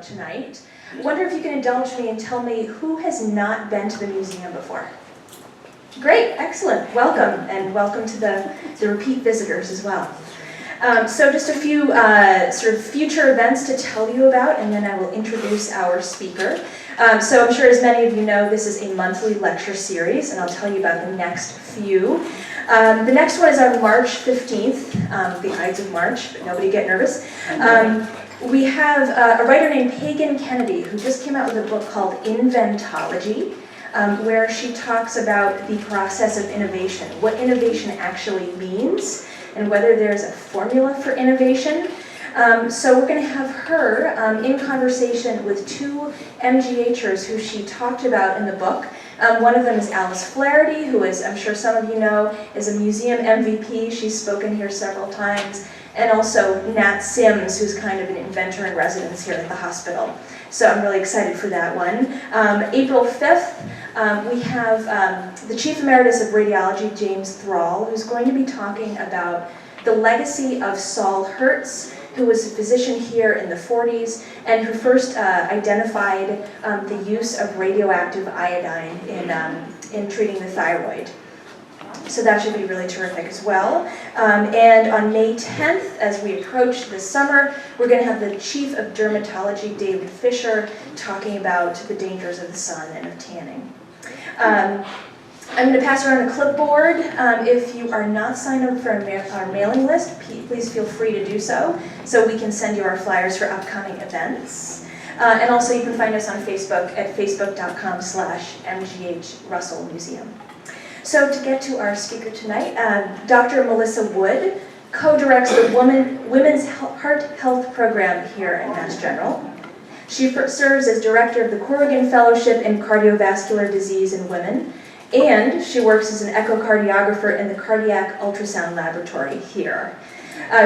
about tonight. I wonder if you can indulge me and tell me who has not been to the museum before? Great, excellent, welcome, and welcome to the repeat visitors as well. So just a few sort of future events to tell you about, and then I will introduce our speaker. So I'm sure as many of you know, this is a monthly lecture series, and I'll tell you about the next few. The next one is on March 15th, the Ides of March, but nobody get nervous. We have a writer named Pagan Kennedy, who just came out with a book called Inventology, where she talks about the process of innovation, what innovation actually means, and whether there's a formula for innovation. So we're going to have her in conversation with two MGHers who she talked about in the book. One of them is Alice Flaherty, who is, I'm sure some of you know, is a museum MVP. She's spoken here several times. And also Nat Sims, who's kind of an inventor in residence here at the hospital. So I'm really excited for that one. April 5th, we have the Chief Emeritus of Radiology, James Thrall, who's going to be talking about the legacy of Saul Hertz, who was a physician here in the 40s and who first identified the use of radioactive iodine in treating the thyroid. So that should be really terrific as well. And on May 10th, as we approach the summer, we're going to have the Chief of Dermatology, David Fisher, talking about the dangers of the sun and of tanning. I'm going to pass around a clipboard. If you are not signed up for our mailing list, please feel free to do so we can send you our flyers for upcoming events. And also you can find us on Facebook at facebook.com/MGH Russell Museum. So to get to our speaker tonight, Dr. Melissa Wood co-directs the Women's Heart Health Program here at Mass General. She serves as director of the Corrigan Fellowship in Cardiovascular Disease in Women, and she works as an echocardiographer in the Cardiac Ultrasound Laboratory here.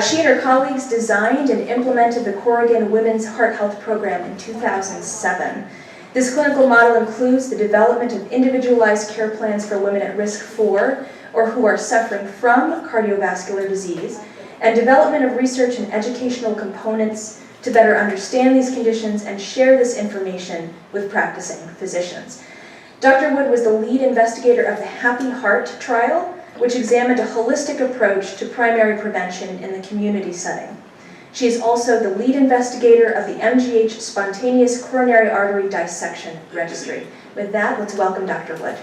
She and her colleagues designed and implemented the Corrigan Women's Heart Health Program in 2007. This clinical model includes the development of individualized care plans for women at risk for or who are suffering from cardiovascular disease, and development of research and educational components to better understand these conditions and share this information with practicing physicians. Dr. Wood was the lead investigator of the Happy Heart trial, which examined a holistic approach to primary prevention in the community setting. She is also the lead investigator of the MGH Spontaneous Coronary Artery Dissection Registry. With that, let's welcome Dr. Wood.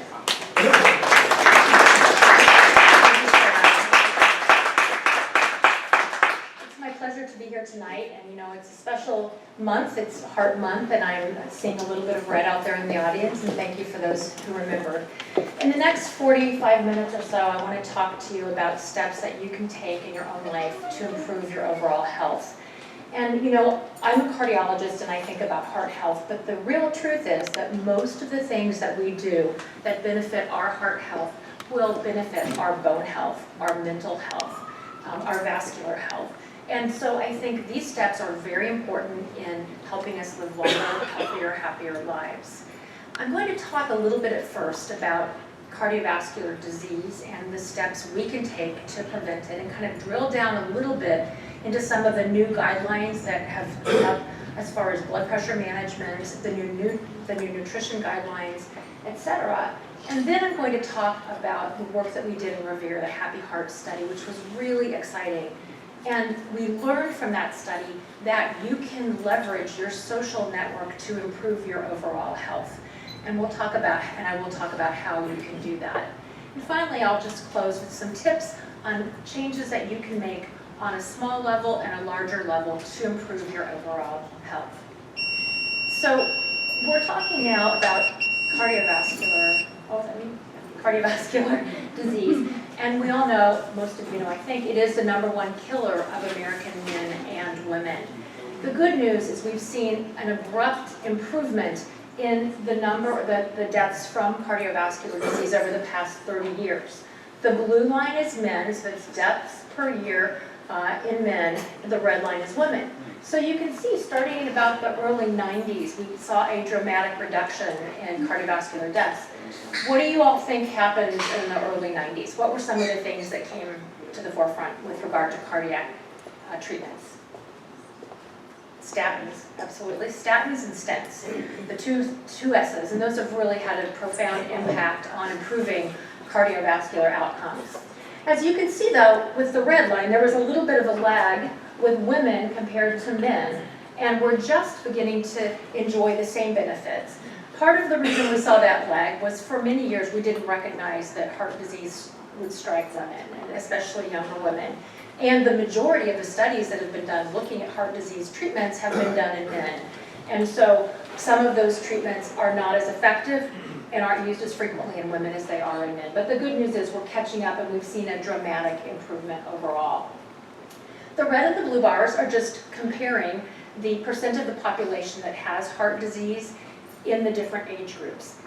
It's my pleasure to be here tonight, and you know, it's a special month. It's Heart Month, and I'm seeing a little bit of red out there in the audience, and thank you for those who remember. In the next 45 minutes or so, I want to talk to you about steps that you can take in your own life to improve your overall health. And you know, I'm a cardiologist and I think about heart health, but the real truth is that most of the things that we do that benefit our heart health will benefit our bone health, our mental health, our vascular health. And so I think these steps are very important in helping us live longer, healthier, happier lives. I'm going to talk a little bit at first about cardiovascular disease and the steps we can take to prevent it, and kind of drill down a little bit into some of the new guidelines that have come up as far as blood pressure management, the new nutrition guidelines, etc. And then I'm going to talk about the work that we did in Revere, the Happy Heart study, which was really exciting. And we learned from that study that you can leverage your social network to improve your overall health. And I will talk about how you can do that. And finally, I'll just close with some tips on changes that you can make on a small level and a larger level to improve your overall health. So we're talking now about cardiovascular disease. And we all know, most of you know, I think, it is the #1 killer of American men and women. The good news is we've seen an abrupt improvement in the deaths from cardiovascular disease over the past 30 years. The blue line is men, so it's deaths per year in men, the red line is women. So you can see, starting in about the early 90s, we saw a dramatic reduction in cardiovascular deaths. What do you all think happened in the early 90s? What were some of the things that came to the forefront with regard to cardiac treatments? Statins, absolutely. Statins and stents, the two S's, and those have really had a profound impact on improving cardiovascular outcomes. As you can see though, with the red line, there was a little bit of a lag with women compared to men, and we're just beginning to enjoy the same benefits. Part of the reason we saw that lag was for many years we didn't recognize that heart disease would strike women, and especially younger women. And the majority of the studies that have been done looking at heart disease treatments have been done in men. And so some of those treatments are not as effective and aren't used as frequently in women as they are in men. But the good news is we're catching up and we've seen a dramatic improvement overall. The red and the blue bars are just comparing the percent of the population that has heart disease in the different age groups,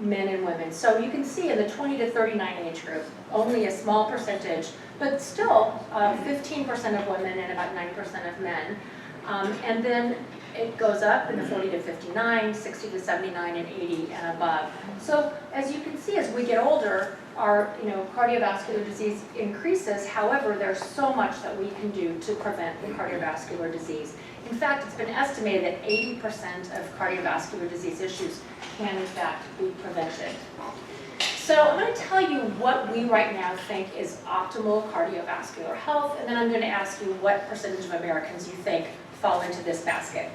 men and women. So you can see in the 20 to 39 age group, only a small percentage, but still 15% of women and about 9% of men. And then it goes up in the 40 to 59, 60 to 79, and 80 and above. So as you can see, as we get older, our cardiovascular disease increases. However, there's so much that we can do to prevent the cardiovascular disease. In fact, it's been estimated that 80% of cardiovascular disease issues can in fact be prevented. So I'm going to tell you what we right now think is optimal cardiovascular health, and then I'm going to ask you what percentage of Americans you think fall into this basket.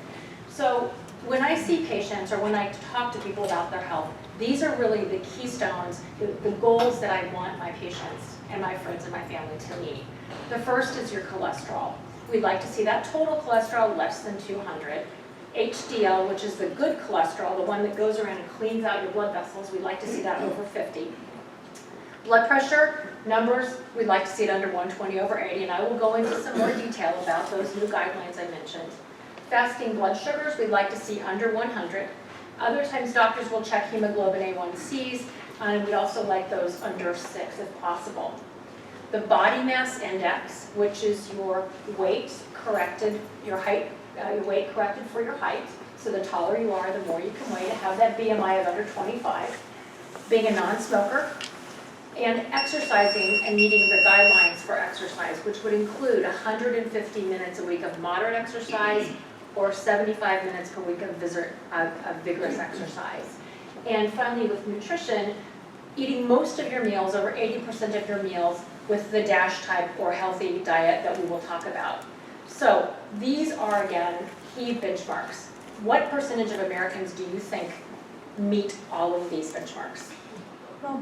So when I see patients or when I talk to people about their health, these are really the keystones, the goals that I want my patients and my friends and my family to meet. The first is your cholesterol. We'd like to see that total cholesterol less than 200. HDL, which is the good cholesterol, the one that goes around and cleans out your blood vessels, we'd like to see that over 50. Blood pressure numbers, we'd like to see it under 120 over 80, and I will go into some more detail about those new guidelines I mentioned. Fasting blood sugars, we'd like to see under 100. Other times doctors will check hemoglobin A1Cs, and we'd also like those under 6 if possible. The body mass index, which is your weight corrected, your height, your weight corrected for your height. So the taller you are, the more you can weigh, to have that BMI of under 25. Being a non-smoker, and exercising and meeting the guidelines for exercise, which would include 150 minutes a week of moderate exercise or 75 minutes per week of vigorous exercise. And finally, with nutrition, eating most of your meals, over 80% of your meals, with the DASH type or healthy diet that we will talk about. So these are, again, key benchmarks. What percentage of Americans do you think meet all of these benchmarks? 20%.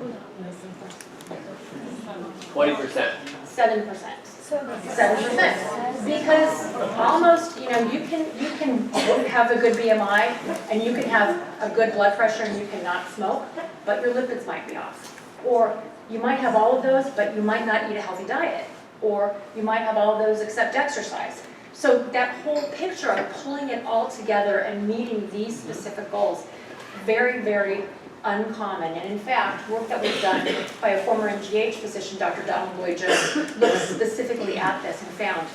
7%. 7%. Because almost, you can have a good BMI and you can have a good blood pressure and you cannot smoke, but your lipids might be off. Or you might have all of those, but you might not eat a healthy diet. Or you might have all of those except exercise. So that whole picture of pulling it all together and meeting these specific goals, very, very uncommon. And in fact, work that was done by a former MGH physician, Dr. Donald Lloyd-Jones, looked specifically at this and found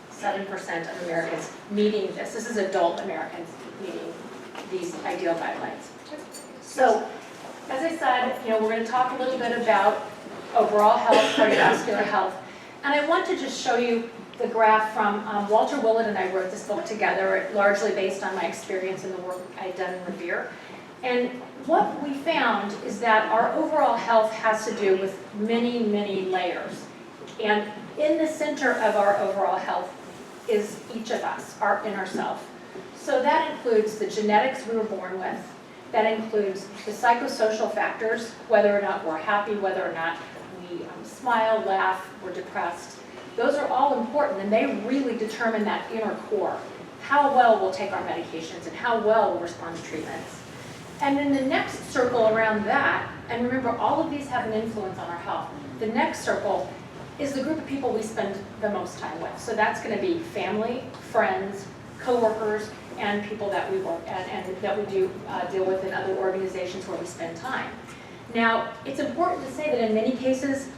7% of Americans meeting this. This is adult Americans meeting these ideal guidelines. So, as I said, we're going to talk a little bit about overall health, cardiovascular health. And I want to just show you the graph from Walter Willett and I wrote this book together, largely based on my experience in the work I'd done in Revere. And what we found is that our overall health has to do with many, many layers. And in the center of our overall health is each of us, our inner self. So that includes the genetics we were born with. That includes the psychosocial factors, whether or not we're happy, whether or not we smile, laugh, we're depressed. Those are all important, and they really determine that inner core, how well we'll take our medications and how well we'll respond to treatments. And then the next circle around that, and remember all of these have an influence on our health, the next circle is the group of people we spend the most time with. So that's going to be family, friends, coworkers, and people that we work at and that we do deal with in other organizations where we spend time. Now, it's important to say that in many cases,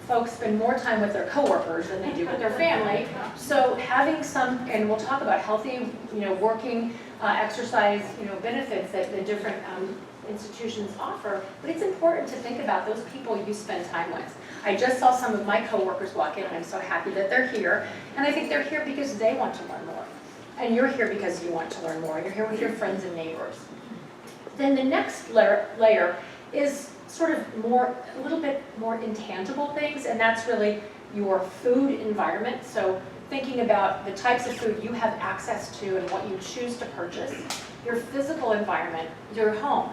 folks spend more time with their coworkers than they do with their family. So having some, and we'll talk about healthy, working exercise, benefits that the different institutions offer, but it's important to think about those people you spend time with. I just saw some of my coworkers walk in, and I'm so happy that they're here, and I think they're here because they want to learn more. And you're here because you want to learn more. You're here with your friends and neighbors. Then the next layer is sort of a little bit more intangible things, and that's really your food environment. So thinking about the types of food you have access to and what you choose to purchase. Your physical environment, your home.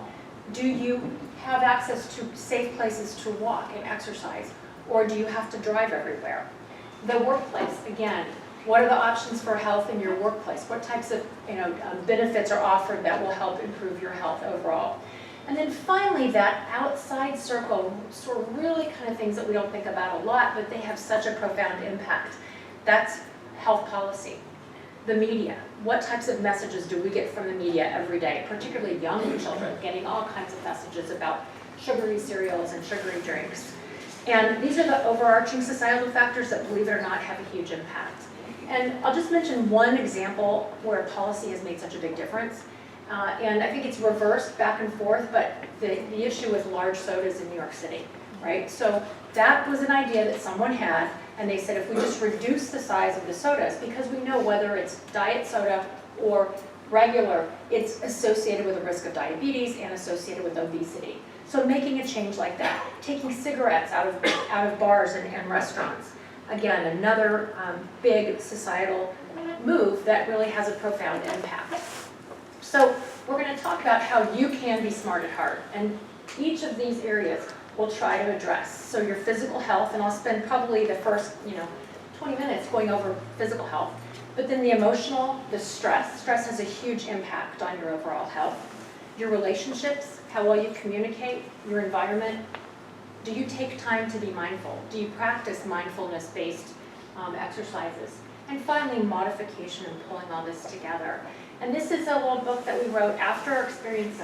Do you have access to safe places to walk and exercise, or do you have to drive everywhere? The workplace, again, what are the options for health in your workplace? What types of benefits are offered that will help improve your health overall? And then finally, that outside circle, sort of really kind of things that we don't think about a lot, but they have such a profound impact. That's health policy. The media. What types of messages do we get from the media every day, particularly young children, getting all kinds of messages about sugary cereals and sugary drinks. And these are the overarching societal factors that, believe it or not, have a huge impact. And I'll just mention one example where policy has made such a big difference. And I think it's reversed back and forth, but the issue with large sodas in New York City, right? So that was an idea that someone had, and they said if we just reduce the size of the sodas, because we know whether it's diet soda or regular, it's associated with a risk of diabetes and associated with obesity. So making a change like that, taking cigarettes out of bars and restaurants. Again, another big societal move that really has a profound impact. So we're going to talk about how you can be smart at heart, and each of these areas we'll try to address. So your physical health, and I'll spend probably the first 20 minutes going over physical health, but then the emotional, the stress. Stress has a huge impact on your overall health. Your relationships, how well you communicate, your environment. Do you take time to be mindful? Do you practice mindfulness-based exercises? And finally, modification and pulling all this together. And this is a little book that we wrote after our experience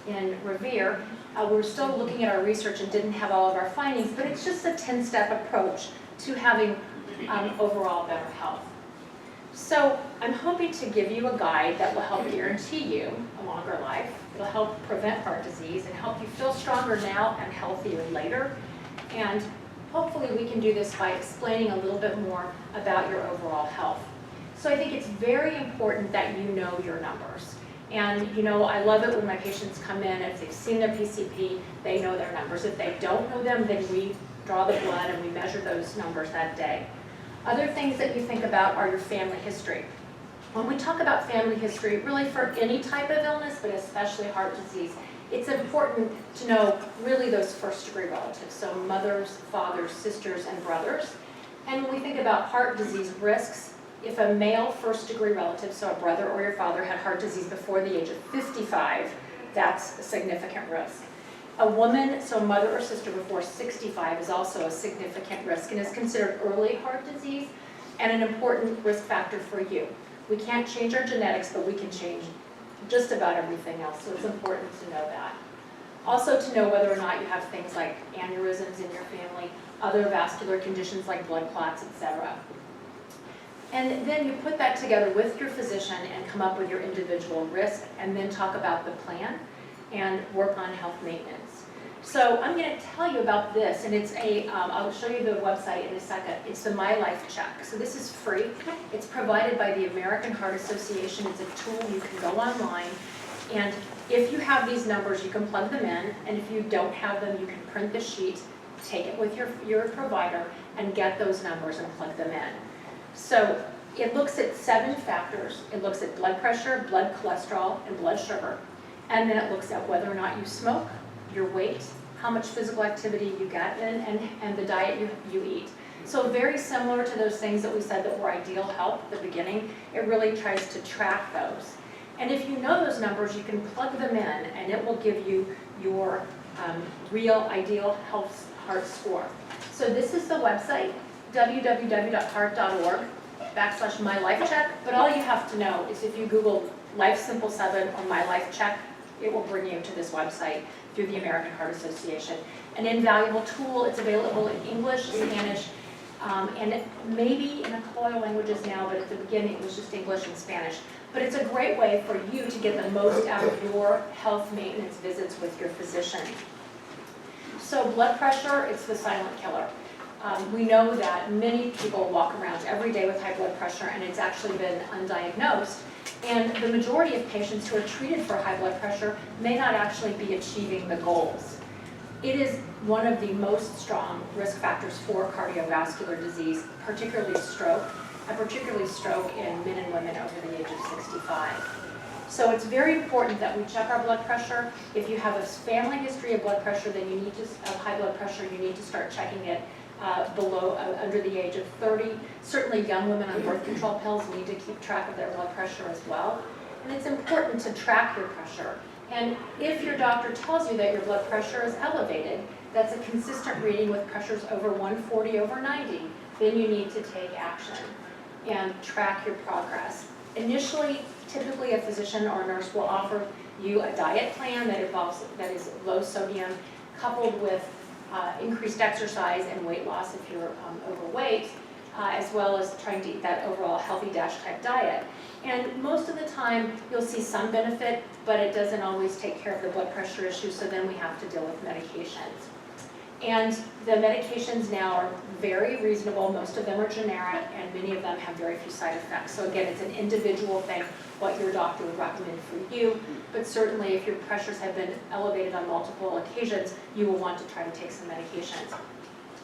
in Revere. We were still looking at our research and didn't have all of our findings, but it's just a 10-step approach to having overall better health. So I'm hoping to give you a guide that will help guarantee you a longer life. It'll help prevent heart disease and help you feel stronger now and healthier later. And hopefully we can do this by explaining a little bit more about your overall health. So I think it's very important that you know your numbers. And I love it when my patients come in, if they've seen their PCP, they know their numbers. If they don't know them, then we draw the blood and we measure those numbers that day. Other things that you think about are your family history. When we talk about family history, really for any type of illness, but especially heart disease, it's important to know really those first-degree relatives, so mothers, fathers, sisters, and brothers. And when we think about heart disease risks, if a male first-degree relative, so a brother or your father, had heart disease before the age of 55, that's a significant risk. A woman, so a mother or sister before 65, is also a significant risk and is considered early heart disease and an important risk factor for you. We can't change our genetics, but we can change just about everything else, so it's important to know that. Also to know whether or not you have things like aneurysms in your family, other vascular conditions like blood clots, etc. And then you put that together with your physician and come up with your individual risk, and then talk about the plan and work on health maintenance. So I'm going to tell you about this, and it's I'll show you the website in a second. It's the My Life Check. So this is free. It's provided by the American Heart Association. It's a tool you can go online, and if you have these numbers, you can plug them in, and if you don't have them, you can print the sheet, take it with your provider, and get those numbers and plug them in. So it looks at 7 factors. It looks at blood pressure, blood cholesterol, and blood sugar. And then it looks at whether or not you smoke, your weight, how much physical activity you get in, and the diet you eat. So very similar to those things that we said that were ideal health at the beginning, it really tries to track those. And if you know those numbers, you can plug them in, and it will give you your real ideal heart score. So this is the website, www.heart.org/mylifecheck, but all you have to know is if you Google Life Simple 7 or My Life Check, it will bring you to this website through the American Heart Association. An invaluable tool. It's available in English, Spanish, and maybe in a couple other languages now, but at the beginning it was just English and Spanish. But it's a great way for you to get the most out of your health maintenance visits with your physician. So blood pressure, it's the silent killer. We know that many people walk around every day with high blood pressure, and it's actually been undiagnosed. And the majority of patients who are treated for high blood pressure may not actually be achieving the goals. It is one of the most strong risk factors for cardiovascular disease, particularly stroke, and particularly stroke in men and women over the age of 65. So it's very important that we check our blood pressure. If you have a family history of blood pressure, then you need to, of high blood pressure, you need to start checking it under the age of 30. Certainly young women on birth control pills need to keep track of their blood pressure as well. And it's important to track your pressure. And if your doctor tells you that your blood pressure is elevated, that's a consistent reading with pressures over 140 over 90, then you need to take action and track your progress. Initially, typically a physician or a nurse will offer you a diet plan that is low sodium, coupled with increased exercise and weight loss if you're overweight, as well as trying to eat that overall healthy DASH type diet. And most of the time, you'll see some benefit, but it doesn't always take care of the blood pressure issue, so then we have to deal with medications. And the medications now are very reasonable. Most of them are generic, and many of them have very few side effects. So again, it's an individual thing, what your doctor would recommend for you. But certainly, if your pressures have been elevated on multiple occasions, you will want to try to take some medications.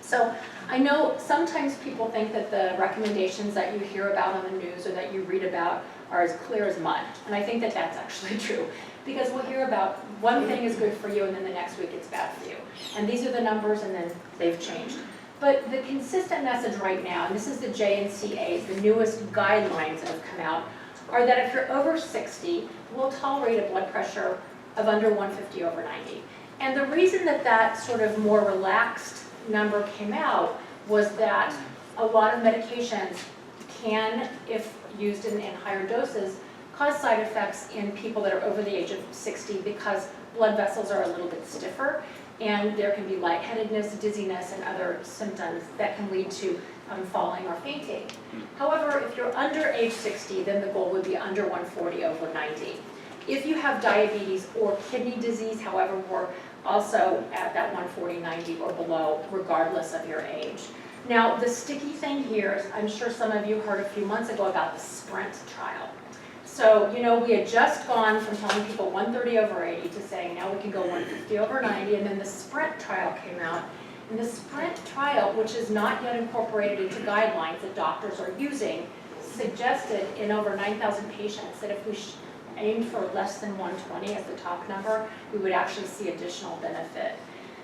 So I know sometimes people think that the recommendations that you hear about on the news or that you read about are as clear as mud. And I think that that's actually true. Because we'll hear about one thing is good for you and then the next week it's bad for you. And these are the numbers and then they've changed. But the consistent message right now, and this is the JNCA's, the newest guidelines that have come out, are that if you're over 60, we'll tolerate a blood pressure of under 150 over 90. And the reason that that sort of more relaxed number came out was that a lot of medications can, if used in higher doses, cause side effects in people that are over the age of 60 because blood vessels are a little bit stiffer, and there can be lightheadedness, dizziness, and other symptoms that can lead to falling or fainting. However, if you're under age 60, then the goal would be under 140 over 90. If you have diabetes or kidney disease, however, we're also at that 140, 90 or below, regardless of your age. Now, the sticky thing here is, I'm sure some of you heard a few months ago about the SPRINT trial. So, you know, we had just gone from telling people 130 over 80 to saying now we can go 150 over 90, and then the SPRINT trial came out. And the SPRINT trial, which is not yet incorporated into guidelines that doctors are using, suggested in over 9,000 patients that if we aimed for less than 120 as the top number, we would actually see additional benefit.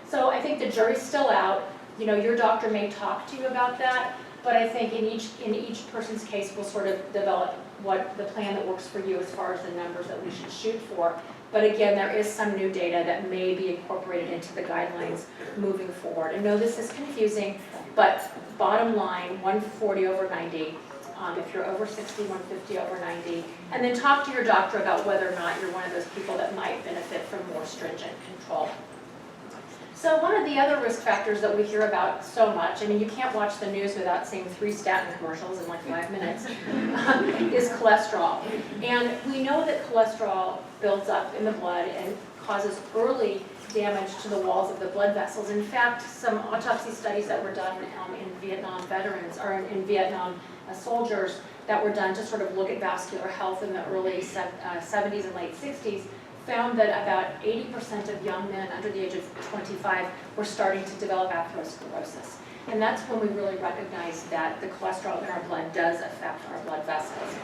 So I think the jury's still out. You know, your doctor may talk to you about that, but I think in each person's case, we'll sort of develop what the plan that works for you as far as the numbers that we should shoot for. But again, there is some new data that may be incorporated into the guidelines moving forward. I know this is confusing, but bottom line, 140 over 90. If you're over 60, 150 over 90. And then talk to your doctor about whether or not you're one of those people that might benefit from more stringent control. So one of the other risk factors that we hear about so much, I mean, you can't watch the news without seeing 3 statin commercials in like 5 minutes, is cholesterol. And we know that cholesterol builds up in the blood and causes early damage to the walls of the blood vessels. In fact, some autopsy studies that were done in Vietnam veterans, or in Vietnam soldiers that were done to sort of look at vascular health in the early 70s and late 60s, found that about 80% of young men under the age of 25 were starting to develop atherosclerosis. And that's when we really recognized that the cholesterol in our blood does affect our blood vessels.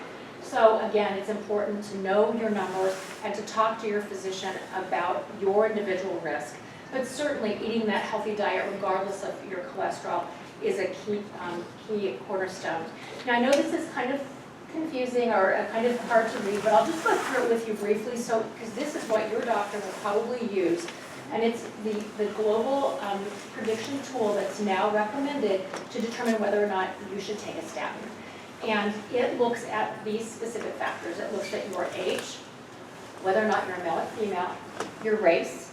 So again, it's important to know your numbers and to talk to your physician about your individual risk. But certainly eating that healthy diet, regardless of your cholesterol, is a key cornerstone. Now I know this is kind of confusing or kind of hard to read, but I'll just go through it with you briefly, because this is what your doctor will probably use. And it's the global prediction tool that's now recommended to determine whether or not you should take a statin. And it looks at these specific factors. It looks at your age, whether or not you're a male or female, your race,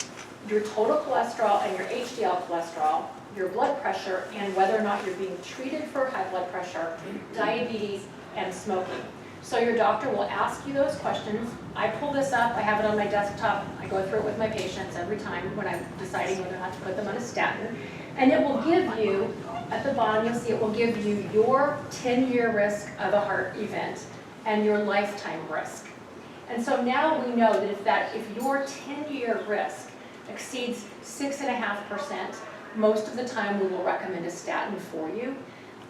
your total cholesterol and your HDL cholesterol, your blood pressure, and whether or not you're being treated for high blood pressure, diabetes, and smoking. So your doctor will ask you those questions. I pull this up, I have it on my desktop, I go through it with my patients every time when I'm deciding whether or not to put them on a statin. And it will give you, at the bottom you'll see it will give you your 10-year risk of a heart event and your lifetime risk. And so now we know that if your 10-year risk exceeds 6.5%, most of the time we will recommend a statin for you.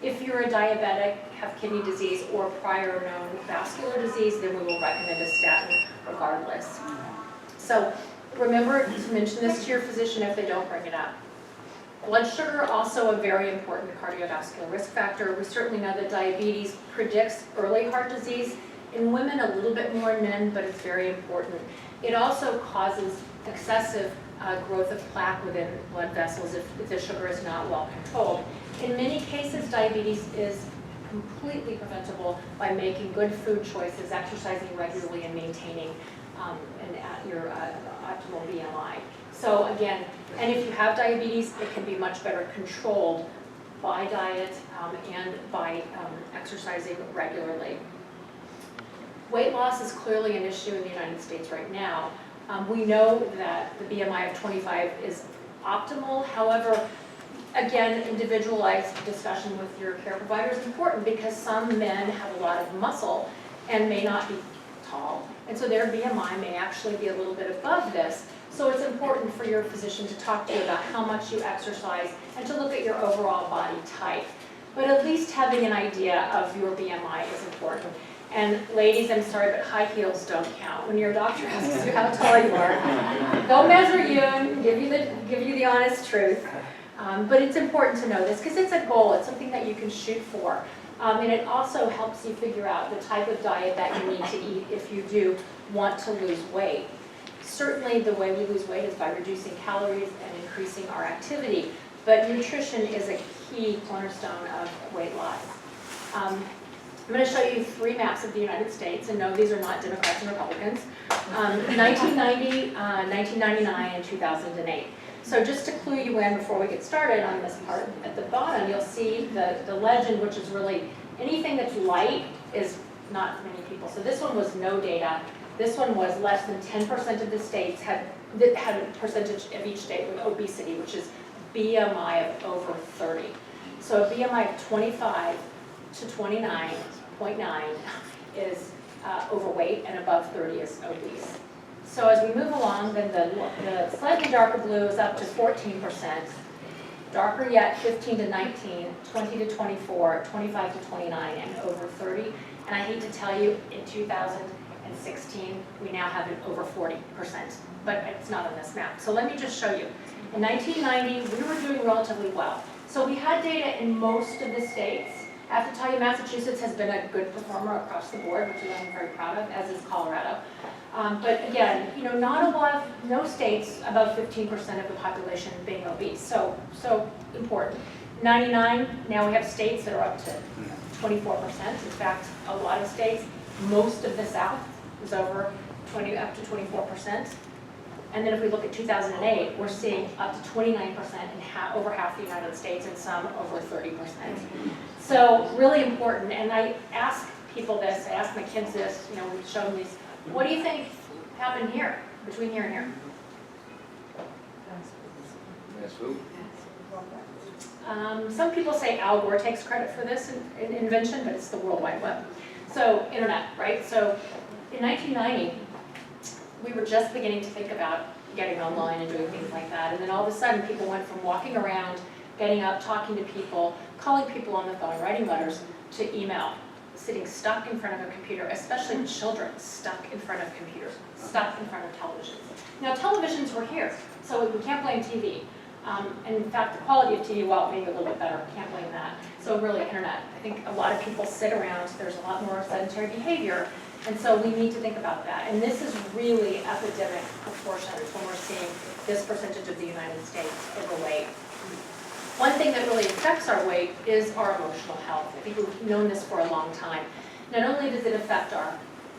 If you're a diabetic, have kidney disease, or prior known vascular disease, then we will recommend a statin regardless. So remember to mention this to your physician if they don't bring it up. Blood sugar, also a very important cardiovascular risk factor. We certainly know that diabetes predicts early heart disease. In women, a little bit more in men, but it's very important. It also causes excessive growth of plaque within blood vessels if the sugar is not well controlled. In many cases, diabetes is completely preventable by making good food choices, exercising regularly, and maintaining your optimal BMI. So again, and if you have diabetes, it can be much better controlled by diet and by exercising regularly. Weight loss is clearly an issue in the United States right now. We know that the BMI of 25 is optimal. However, again, individualized discussion with your care provider is important because some men have a lot of muscle and may not be tall, and so their BMI may actually be a little bit above this. So it's important for your physician to talk to you about how much you exercise and to look at your overall body type. But at least having an idea of your BMI is important. And ladies, I'm sorry, but high heels don't count. When your doctor asks you how tall you are, they'll measure you and give you the honest truth. But it's important to know this because it's a goal. It's something that you can shoot for. And it also helps you figure out the type of diet that you need to eat if you do want to lose weight. Certainly the way we lose weight is by reducing calories and increasing our activity. But nutrition is a key cornerstone of weight loss. I'm going to show you 3 maps of the United States, and no, these are not Democrats and Republicans. 1990, 1999, and 2008. So just to clue you in before we get started on this part, at the bottom you'll see the legend, which is really anything that's light is not many people. So this one was no data. This one was less than 10% of the states had a percentage of each state with obesity, which is BMI of over 30. So a BMI of 25 to 29.9 is overweight, and above 30 is obese. So as we move along, then the slightly darker blue is up to 14%, darker yet 15 to 19, 20 to 24, 25 to 29, and over 30. And I hate to tell you, in 2016, we now have it over 40%, but it's not on this map. So let me just show you. In 1990, we were doing relatively well. So we had data in most of the states. I have to tell you, Massachusetts has been a good performer across the board, which I'm very proud of, as is Colorado. But again, no states above 15% of the population being obese. So important. 99, now we have states that are up to 24%. In fact, a lot of states, most of the South is over up to 24%. And then if we look at 2008, we're seeing up to 29% in over half the United States, and some over 30%. So really important, and I ask people this, I ask my kids this, we show them these, what do you think happened here, between here and here? Fast food. Some people say Al Gore takes credit for this invention, but it's the World Wide Web. So internet, right? So in 1990, we were just beginning to think about getting online and doing things like that. And then all of a sudden, people went from walking around, getting up, talking to people, calling people on the phone, writing letters, to email, sitting stuck in front of a computer, especially children stuck in front of computers, stuck in front of televisions. Now, televisions were here, so we can't blame TV. And in fact, the quality of TV, well, maybe a little bit better, can't blame that. So really, internet. I think a lot of people sit around, there's a lot more sedentary behavior, and so we need to think about that. And this is really epidemic proportions when we're seeing this percentage of the United States overweight. One thing that really affects our weight is our emotional health. I think we've known this for a long time. Not only does it affect our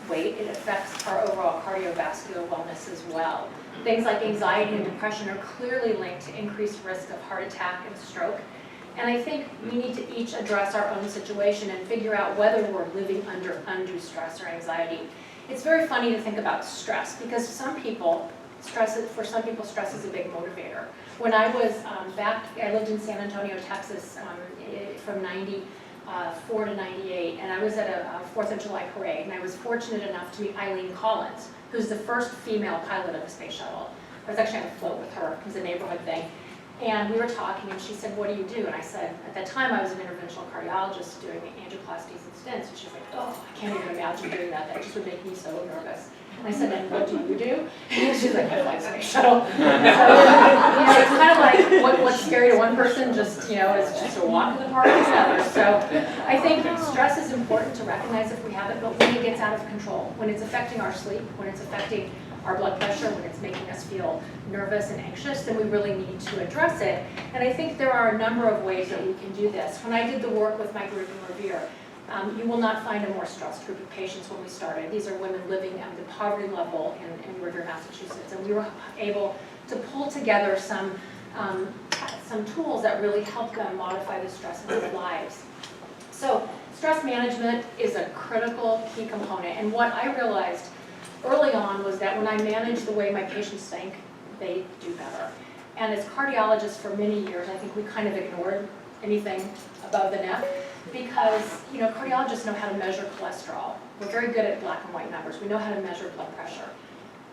weight, it affects our overall cardiovascular wellness as well. Things like anxiety and depression are clearly linked to increased risk of heart attack and stroke. And I think we need to each address our own situation and figure out whether we're living under undue stress or anxiety. It's very funny to think about stress because for some people, stress is a big motivator. When I was I lived in San Antonio, Texas from 94 to 98, and I was at a 4th of July parade, and I was fortunate enough to meet Eileen Collins, who's the first female pilot of a space shuttle. I was actually on a float with her. It was a neighborhood thing. And we were talking, and she said, what do you do? And I said, at that time, I was an interventional cardiologist doing angioplasties and stents. And she's like, oh, I can't even imagine doing that. That just would make me so nervous. And I said, and what do you do? And she's like, I fly space shuttle. So, it's kind of like what's scary to one person just, is just a walk in the park to another. So I think stress is important to recognize if we have it, but when it gets out of control, when it's affecting our sleep, when it's affecting our blood pressure, when it's making us feel nervous and anxious, then we really need to address it. And I think there are a number of ways that we can do this. When I did the work with my group in Revere, you will not find a more stressed group of patients when we started. These are women living at the poverty level in Revere, Massachusetts, and we were able to pull together some tools that really help them modify the stress in their lives. So stress management is a critical key component, and what I realized early on was that when I managed the way my patients think, they do better. And as cardiologists for many years, I think we kind of ignored anything above the neck because, cardiologists know how to measure cholesterol. We're very good at black and white numbers. We know how to measure blood pressure.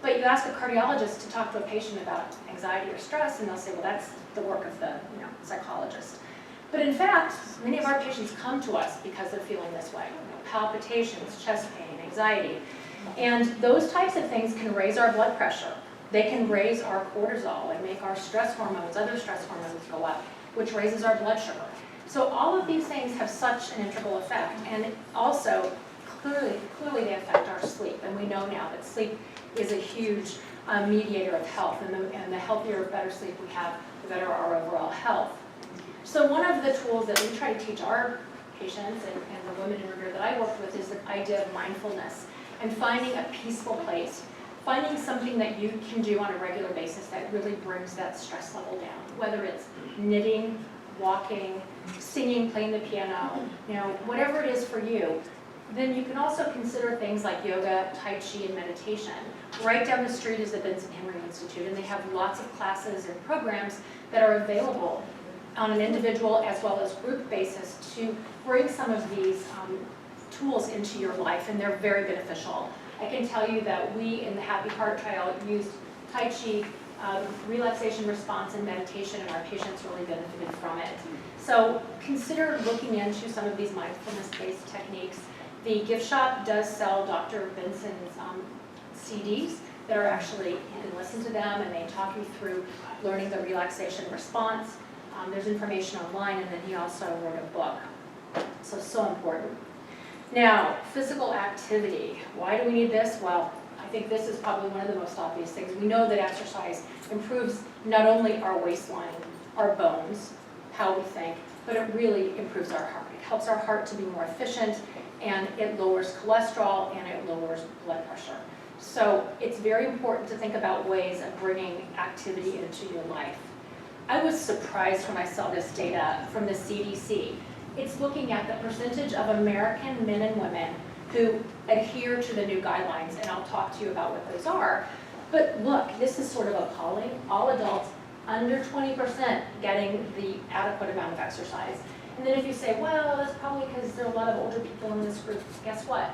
But you ask a cardiologist to talk to a patient about anxiety or stress, and they'll say, well, that's the work of the psychologist. But in fact, many of our patients come to us because they're feeling this way. Palpitations, chest pain, anxiety. And those types of things can raise our blood pressure. They can raise our cortisol and make our stress hormones, other stress hormones go up, which raises our blood sugar. So all of these things have such an integral effect. And also, clearly they affect our sleep. And we know now that sleep is a huge mediator of health. And the healthier, better sleep we have, the better our overall health. So one of the tools that we try to teach our patients and the women in Revere that I work with is the idea of mindfulness and finding a peaceful place, finding something that you can do on a regular basis that really brings that stress level down, whether it's knitting, walking, singing, playing the piano, whatever it is for you. Then you can also consider things like yoga, tai chi, and meditation. Right down the street is the Benson Henry Institute, and they have lots of classes and programs that are available on an individual as well as group basis to bring some of these tools into your life, and they're very beneficial. I can tell you that we in the Happy Heart Trial used Tai Chi, relaxation response, and meditation, and our patients really benefited from it. So consider looking into some of these mindfulness-based techniques. The gift shop does sell Dr. Benson's CDs that are actually, you can listen to them, and they talk you through learning the relaxation response. There's information online, and then he also wrote a book. So important. Now, physical activity. Why do we need this? Well, I think this is probably one of the most obvious things. We know that exercise improves not only our waistline, our bones, how we think, but it really improves our heart. It helps our heart to be more efficient, and it lowers cholesterol, and it lowers blood pressure. So it's very important to think about ways of bringing activity into your life. I was surprised when I saw this data from the CDC. It's looking at the percentage of American men and women who adhere to the new guidelines, and I'll talk to you about what those are. But look, this is sort of appalling. All adults under 20% getting the adequate amount of exercise. And then if you say, well, that's probably because there are a lot of older people in this group, guess what?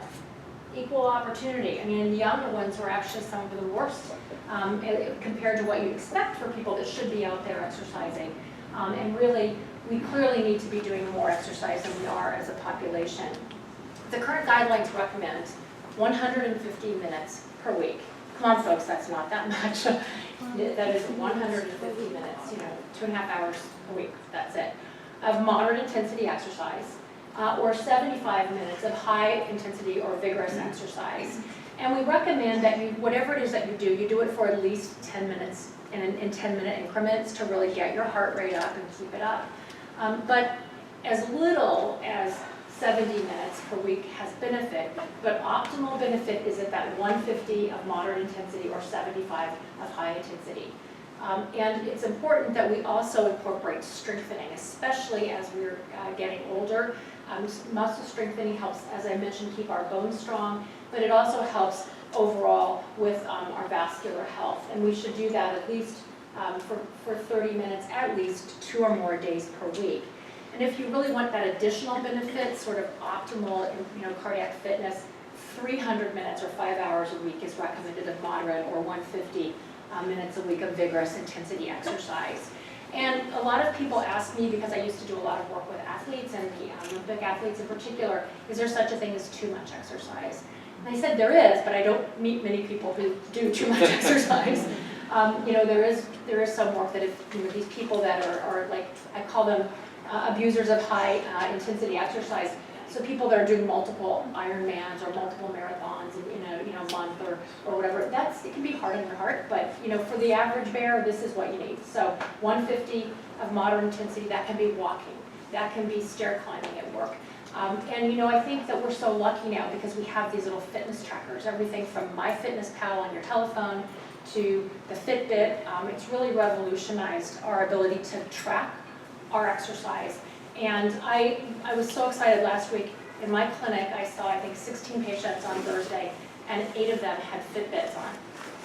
Equal opportunity. I mean, the younger ones were actually some of the worst compared to what you'd expect for people that should be out there exercising. And really, we clearly need to be doing more exercise than we are as a population. The current guidelines recommend 150 minutes per week. Come on, folks, that's not that much. That is 150 minutes, 2.5 hours a week, that's it, of moderate intensity exercise, or 75 minutes of high intensity or vigorous exercise. And we recommend that whatever it is that you do it for at least 10 minutes in 10-minute increments to really get your heart rate up and keep it up. But as little as 70 minutes per week has benefit, but optimal benefit is at that 150 of moderate intensity or 75 of high intensity. And it's important that we also incorporate strengthening, especially as we're getting older. Muscle strengthening helps, as I mentioned, keep our bones strong, but it also helps overall with our vascular health. And we should do that at least for 30 minutes, at least 2 or more days per week. And if you really want that additional benefit, sort of optimal, cardiac fitness, 300 minutes or 5 hours a week is recommended of moderate, or 150 minutes a week of vigorous intensity exercise. And a lot of people ask me, because I used to do a lot of work with athletes and the Olympic athletes in particular, is there such a thing as too much exercise? And I said there is, but I don't meet many people who do too much exercise. There is some work that if these people that are like, I call them abusers of high intensity exercise. So people that are doing multiple Ironmans or multiple marathons in a month or whatever, it can be hard on your heart, but for the average bear, this is what you need. So 150 of moderate intensity, that can be walking, that can be stair climbing at work. And I think that we're so lucky now because we have these little fitness trackers, everything from MyFitnessPal on your telephone to the Fitbit. It's really revolutionized our ability to track our exercise. And I was so excited last week. In my clinic, I saw, I think, 16 patients on Thursday, and 8 of them had Fitbits on.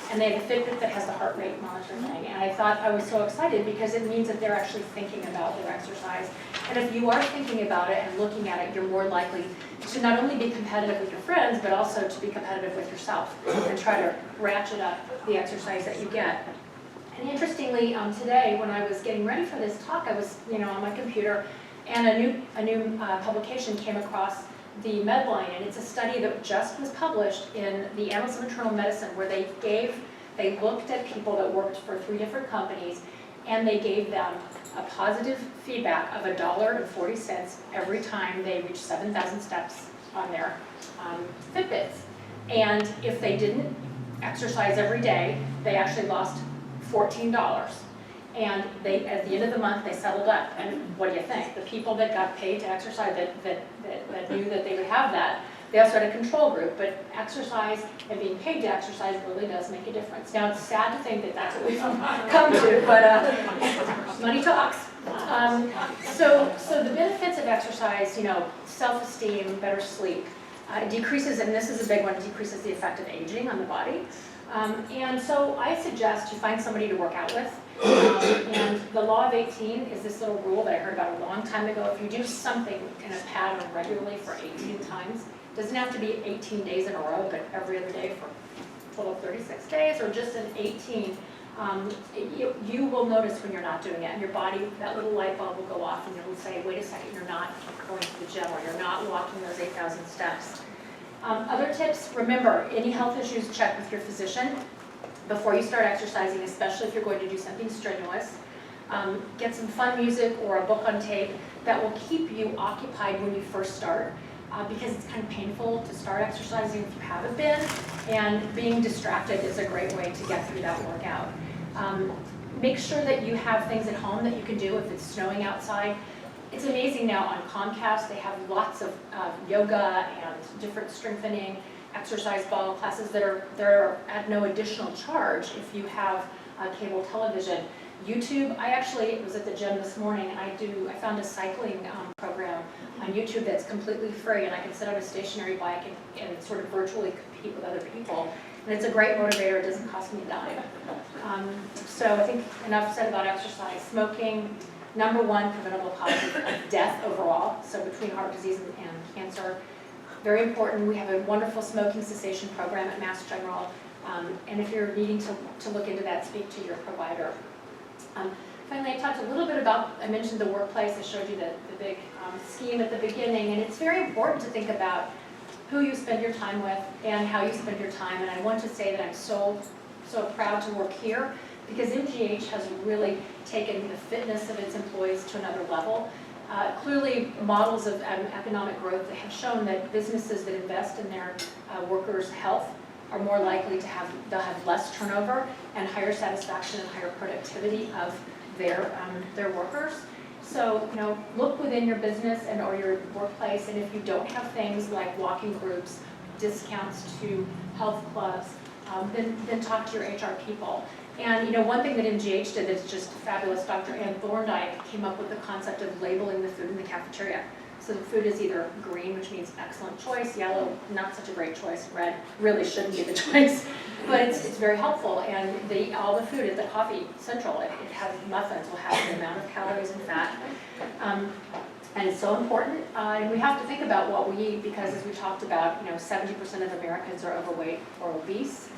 And they have a Fitbit that has the heart rate monitor thing. And I thought I was so excited because it means that they're actually thinking about their exercise. And if you are thinking about it and looking at it, you're more likely to not only be competitive with your friends, but also to be competitive with yourself and try to ratchet up the exercise that you get. And interestingly, today when I was getting ready for this talk, I was on my computer, and a new publication came across the Medline, and it's a study that just was published in the Annals of Internal Medicine, where they looked at people that worked for 3 different companies, and they gave them a positive feedback of $1.40 every time they reached 7,000 steps on their Fitbits. And if they didn't exercise every day, they actually lost $14. And at the end of the month, they settled up. And what do you think? The people that got paid to exercise, that knew that they would have that, they also had a control group. But exercise and being paid to exercise really does make a difference. Now, it's sad to think that that's what we've come to, but money talks. So the benefits of exercise, self-esteem, better sleep, decreases, and this is a big one, decreases the effect of aging on the body. And so I suggest you find somebody to work out with. And the law of 18 is this little rule that I heard about a long time ago. If you do something in a pattern regularly for 18 times, it doesn't have to be 18 days in a row, but every other day for a total of 36 days, or just an 18, you will notice when you're not doing it. And your body, that little light bulb will go off, and it will say, wait a second, you're not going to the gym, or you're not walking those 8,000 steps. Other tips, remember, any health issues, check with your physician before you start exercising, especially if you're going to do something strenuous. Get some fun music or a book on tape that will keep you occupied when you first start, because it's kind of painful to start exercising if you haven't been, and being distracted is a great way to get through that workout. Make sure that you have things at home that you can do if it's snowing outside. It's amazing now on Comcast, they have lots of yoga and different strengthening exercise ball classes that are at no additional charge if you have cable television. YouTube, I actually was at the gym this morning, and I found a cycling program on YouTube that's completely free, and I can sit on a stationary bike and sort of virtually compete with other people. And it's a great motivator, it doesn't cost me a dime. So I think enough said about exercise. Smoking, #1 preventable cause of death overall, so between heart disease and cancer. Very important, we have a wonderful smoking cessation program at Mass General, and if you're needing to look into that, speak to your provider. Finally, I talked a little bit about, I mentioned the workplace, I showed you the big scheme at the beginning, and it's very important to think about who you spend your time with and how you spend your time, and I want to say that I'm so proud to work here, because MGH has really taken the fitness of its employees to another level. Clearly, models of economic growth have shown that businesses that invest in their workers' health are more likely to they'll have less turnover and higher satisfaction and higher productivity of their workers. So, look within your business or your workplace, and if you don't have things like walking groups, discounts to health clubs, then talk to your HR people. And one thing that MGH did that's just fabulous, Dr. Ann Thorndike came up with the concept of labeling the food in the cafeteria. So the food is either green, which means excellent choice, yellow, not such a great choice, red really shouldn't be the choice, but it's very helpful. And all the food at the Coffee Central, it has muffins, will have the amount of calories and fat. And it's so important, and we have to think about what we eat because as we talked about, 70% of Americans are overweight or obese.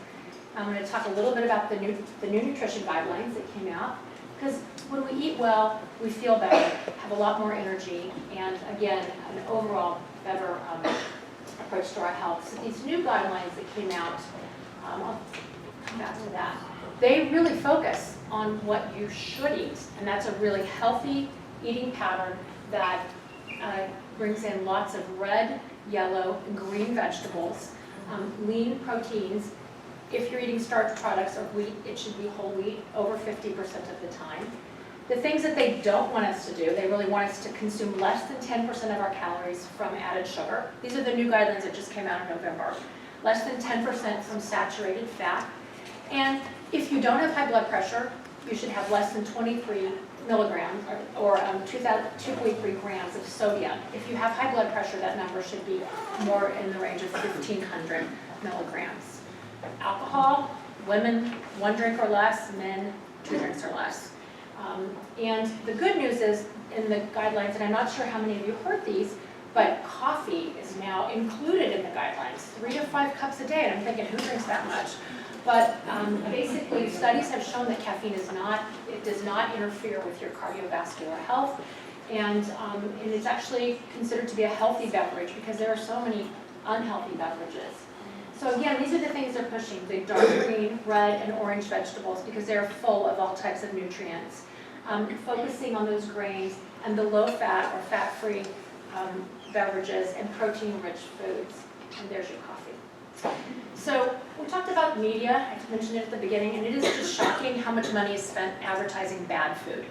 I'm going to talk a little bit about the new nutrition guidelines that came out. Because when we eat well, we feel better, have a lot more energy, and again, an overall better approach to our health. So these new guidelines that came out, I'll come back to that, they really focus on what you should eat, and that's a really healthy eating pattern that brings in lots of red, yellow, and green vegetables, lean proteins. If you're eating starch products or wheat, it should be whole wheat over 50% of the time. The things that they don't want us to do, they really want us to consume less than 10% of our calories from added sugar. These are the new guidelines that just came out in November. Less than 10% from saturated fat. And if you don't have high blood pressure, you should have less than 23 milligrams or 2.3 grams of sodium. If you have high blood pressure, that number should be more in the range of 1,500 milligrams. Alcohol, women, 1 drink or less, men, 2 drinks or less. And the good news is in the guidelines, and I'm not sure how many of you heard these, but coffee is now included in the guidelines, 3 to 5 cups a day. And I'm thinking, who drinks that much? But basically, studies have shown that caffeine does not interfere with your cardiovascular health. And it's actually considered to be a healthy beverage because there are so many unhealthy beverages. So again, these are the things they're pushing, the dark green, red, and orange vegetables because they're full of all types of nutrients. Focusing on those grains and the low-fat or fat-free beverages and protein-rich foods. And there's your coffee. So we talked about media, I mentioned it at the beginning, and it is just shocking how much money is spent advertising bad food.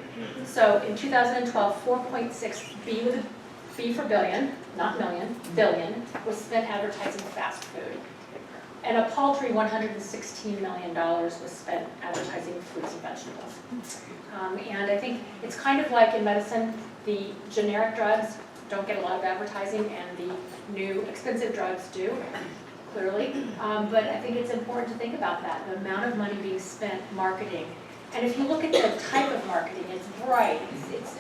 So in 2012, 4.6 with a B for billion, not million, billion, was spent advertising fast food. And a paltry $116 million was spent advertising fruits and vegetables. And I think it's kind of like in medicine, the generic drugs don't get a lot of advertising and the new expensive drugs do, clearly. But I think it's important to think about that, the amount of money being spent marketing. And if you look at the type of marketing, it's bright, it's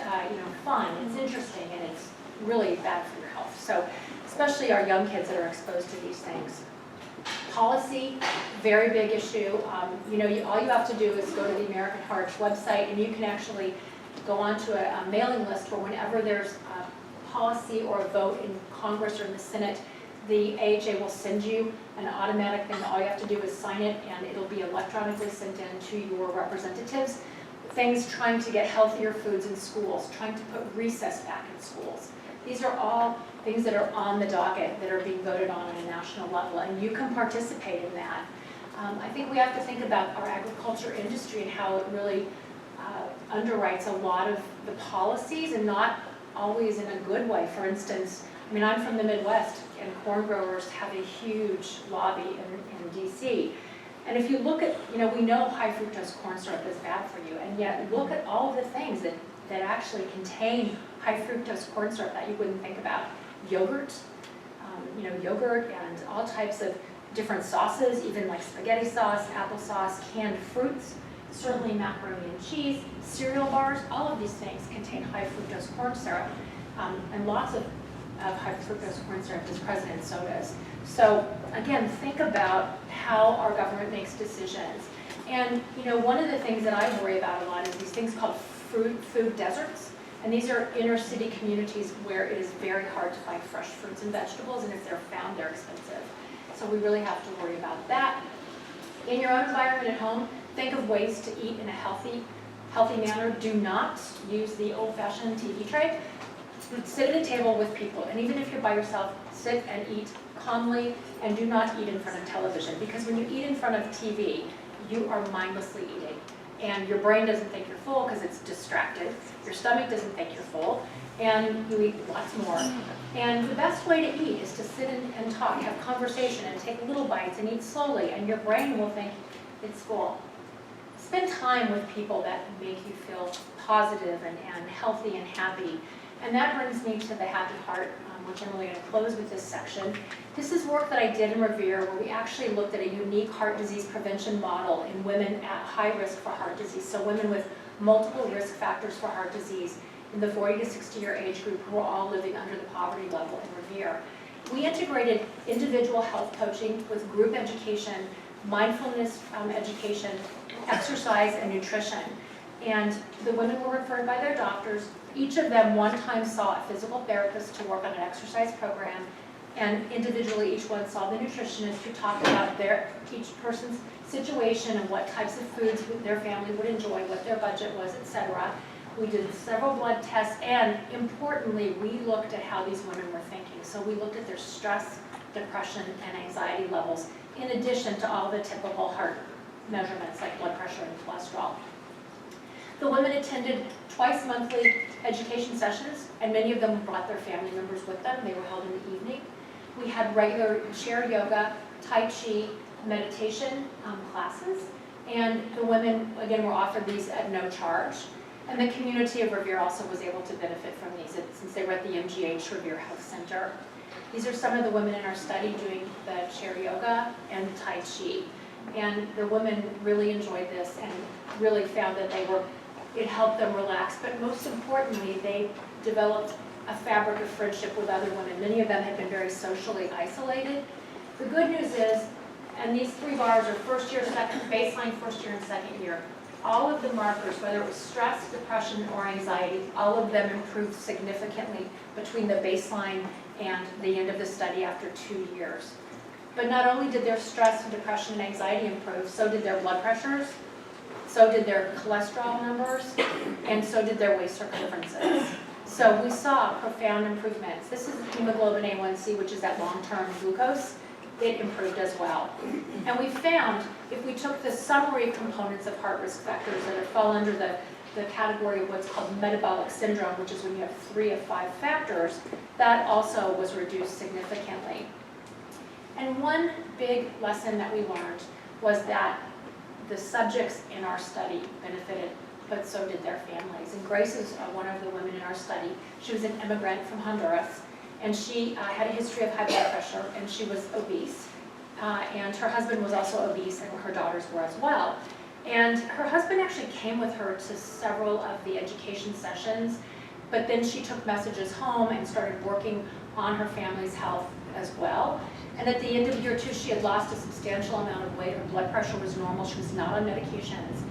fun, it's interesting, and it's really bad for your health. So especially our young kids that are exposed to these things. Policy, very big issue. All you have to do is go to the American Heart's website and you can actually go onto a mailing list where whenever there's a policy or a vote in Congress or in the Senate, the AHA will send you an automatic thing. All you have to do is sign it and it'll be electronically sent in to your representatives. Things trying to get healthier foods in schools, trying to put recess back in schools. These are all things that are on the docket that are being voted on a national level, and you can participate in that. I think we have to think about our agriculture industry and how it really underwrites a lot of the policies and not always in a good way. For instance, I'm from the Midwest, and corn growers have a huge lobby in DC. And if you look at, we know high fructose corn syrup is bad for you, and yet look at all of the things that actually contain high fructose corn syrup that you wouldn't think about. Yogurt, yogurt and all types of different sauces, even like spaghetti sauce, applesauce, canned fruits, certainly macaroni and cheese, cereal bars, all of these things contain high fructose corn syrup, and lots of high fructose corn syrup is present in sodas. So again, think about how our government makes decisions. And one of the things that I worry about a lot is these things called food deserts. And these are inner city communities where it is very hard to find fresh fruits and vegetables, and if they're found, they're expensive. So we really have to worry about that. In your own environment at home, think of ways to eat in a healthy manner. Do not use the old-fashioned TV tray. Sit at a table with people, and even if you're by yourself, sit and eat calmly, and do not eat in front of television, because when you eat in front of TV, you are mindlessly eating. And your brain doesn't think you're full because it's distracted. Your stomach doesn't think you're full, and you eat lots more. And the best way to eat is to sit and talk, have conversation, and take little bites and eat slowly, and your brain will think it's full. spend time with people that make you feel positive and healthy and happy. And that brings me to the Happy Heart, which I'm really going to close with this section. This is work that I did in Revere where we actually looked at a unique heart disease prevention model in women at high risk for heart disease. So women with multiple risk factors for heart disease in the 40 to 60 year age group who are all living under the poverty level in Revere. We integrated individual health coaching with group education, mindfulness education, exercise, and nutrition. And the women were referred by their doctors. Each of them one time saw a physical therapist to work on an exercise program, and individually each one saw the nutritionist who talked about each person's situation and what types of foods their family would enjoy, what their budget was, etc. We did several blood tests, and importantly, we looked at how these women were thinking. So we looked at their stress, depression, and anxiety levels, in addition to all the typical heart measurements like blood pressure and cholesterol. The women attended twice monthly education sessions, and many of them brought their family members with them. They were held in the evening. We had regular chair yoga, Tai Chi, meditation classes, and the women, again, were offered these at no charge. And the community of Revere also was able to benefit from these since they were at the MGH Revere Health Center. These are some of the women in our study doing the chair yoga and Tai Chi. And the women really enjoyed this and really found that it helped them relax. But most importantly, they developed a fabric of friendship with other women. Many of them had been very socially isolated. The good news is, and these three bars are first year, baseline, first year, and second year. All of the markers, whether it was stress, depression, or anxiety, all of them improved significantly between the baseline and the end of the study after 2 years. But not only did their stress, depression, and anxiety improve, so did their blood pressures, so did their cholesterol numbers, and so did their waist circumferences. So we saw profound improvements. This is hemoglobin A1C, which is that long-term glucose. It improved as well. And we found if we took the summary components of heart risk factors that fall under the category of what's called metabolic syndrome, which is when you have 3 of 5 factors, that also was reduced significantly. And one big lesson that we learned was that the subjects in our study benefited, but so did their families. And Grace is one of the women in our study. She was an immigrant from Honduras, and she had a history of high blood pressure, and she was obese. And her husband was also obese, and her daughters were as well. And her husband actually came with her to several of the education sessions, but then she took messages home and started working on her family's health as well. And at the end of year 2, she had lost a substantial amount of weight. Her blood pressure was normal. She was not on medications.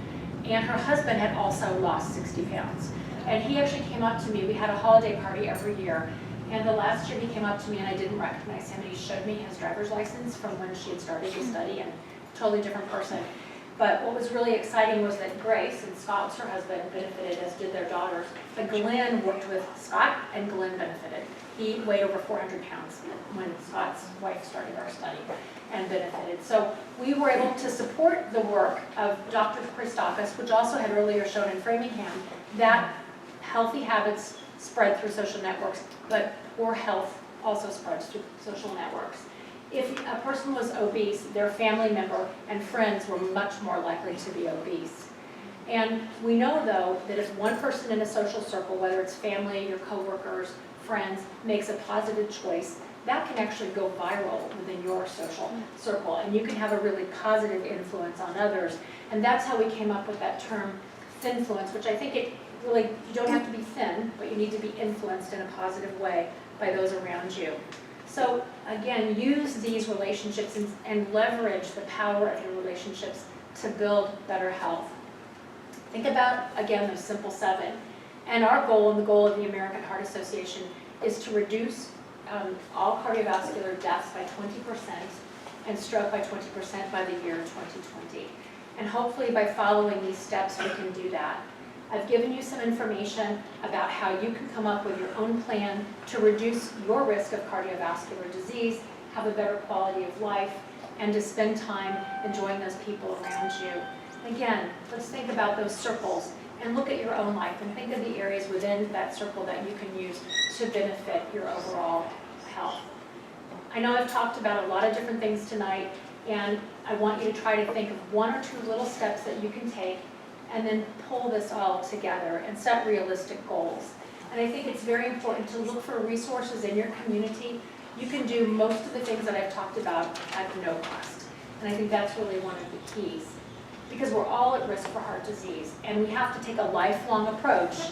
And her husband had also lost 60 pounds. And he actually came up to me. We had a holiday party every year. And the last year he came up to me and I didn't recognize him. And he showed me his driver's license from when she had started the study, and a totally different person. But what was really exciting was that Grace, and Scott was her husband, benefited, as did their daughters. But Glenn worked with Scott, and Glenn benefited. He weighed over 400 pounds when Scott's wife started our study and benefited. So we were able to support the work of Dr. Christakis, which also had earlier shown in Framingham, that healthy habits spread through social networks, but poor health also spreads through social networks. If a person was obese, their family member and friends were much more likely to be obese. And we know, though, that if one person in a social circle, whether it's family, your coworkers, friends, makes a positive choice, that can actually go viral within your social circle, and you can have a really positive influence on others. And that's how we came up with that term, thinfluence, which I think it really, you don't have to be thin, but you need to be influenced in a positive way by those around you. So again, use these relationships and leverage the power of your relationships to build better health. Think about, again, those simple 7. And our goal, and the goal of the American Heart Association, is to reduce all cardiovascular deaths by 20% and stroke by 20% by the year 2020. And hopefully by following these steps, we can do that. I've given you some information about how you can come up with your own plan to reduce your risk of cardiovascular disease, have a better quality of life, and to spend time enjoying those people around you. Again, let's think about those circles and look at your own life and think of the areas within that circle that you can use to benefit your overall health. I know I've talked about a lot of different things tonight, and I want you to try to think of 1 or 2 little steps that you can take and then pull this all together and set realistic goals. And I think it's very important to look for resources in your community. You can do most of the things that I've talked about at no cost. And I think that's really one of the keys, because we're all at risk for heart disease, and we have to take a lifelong approach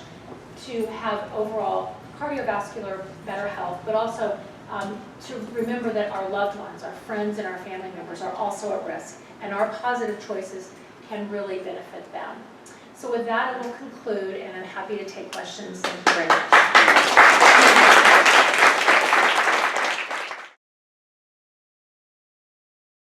to have overall cardiovascular better health, but also to remember that our loved ones, our friends and our family members are also at risk, and our positive choices can really benefit them. So with that, I will conclude, and I'm happy to take questions. Thank you very much.